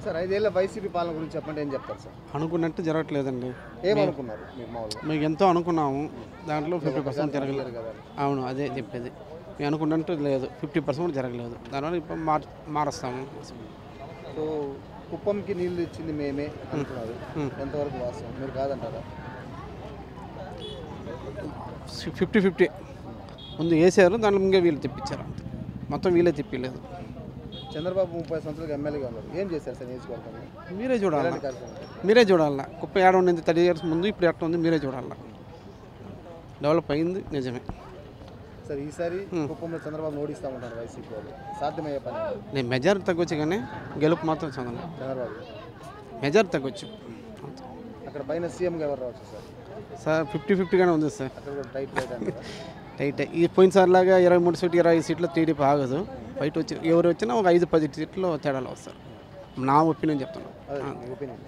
Sir 5 ఏళ్ల YCP పాలన గురించి చెప్పండి, ఏం చెప్తారు సార్? అనుకున్నట్టు జరగట్లేదండి. ఏమనుకున్నారు మీరు మామూలుగా? మీకు ఎంతో అనుకున్నాము, దాంట్లో 50% జరగలేదు కదా. అవును, అదే చెప్పేది. మేము అనుకున్నట్టు లేదు, 50% జరగలేదు. దానివల్ల ఇప్పుడు మారుస్తాము. సో కుప్పంకి నీళ్లు ఇచ్చింది మేమే అంటున్నారు, ఎంతవరకు వాస్తవం? మీరు కాదంటారా? 50-50 ముందు వేసారు, దాంట్లో ఇంకా వీళ్ళు తెప్పించారు అంతే, మొత్తం వీళ్ళే తెప్పిలేదు. చంద్రబాబు 30 సంవత్సరాలుగా ఎమ్మెల్యేగా ఉన్నారు, ఏం చేశారు సార్ నియోజకవర్గంలో? మీరే చూడాలి, ఎలాంటి కార్యక్రమాలు? మీరే చూడాలా. కుప్ప ఏడ ఉండింది 30 years ముందు, ఇప్పుడు ఎట్లా ఉంది మీరే చూడాలా. డెవలప్ అయింది నిజమే. సార్ ఈసారి కుప్పంలో చంద్రబాబు ఓడిస్తామంటారు వైసీపీ వాళ్ళు, సాధ్యమయ్యే పని? నేను మెజారిటీ తగ్గొచ్చు, కానీ గెలుపు మాత్రం చంద్రబాబు చంద్రబాబు మెజారిటీ తగ్గొచ్చు. అక్కడ పైన సీఎంగా ఎవరు రావచ్చు సార్? సార్ 50-50గానే ఉంది సార్. అక్కడ కూడా టైట్ రైట్ అంటారా? టైట్. ఈ పోయినసారి లాగా 23 సీట్లు 25 సీట్లు టీడీపీ ఆగదు. బయట వచ్చి ఎవరు వచ్చినా ఒక 5-10 సీట్లు తేడాలో వస్తారు, నా ఒపీనియన్ చెప్తున్నాను. అదే మీ ఒపీనియన్.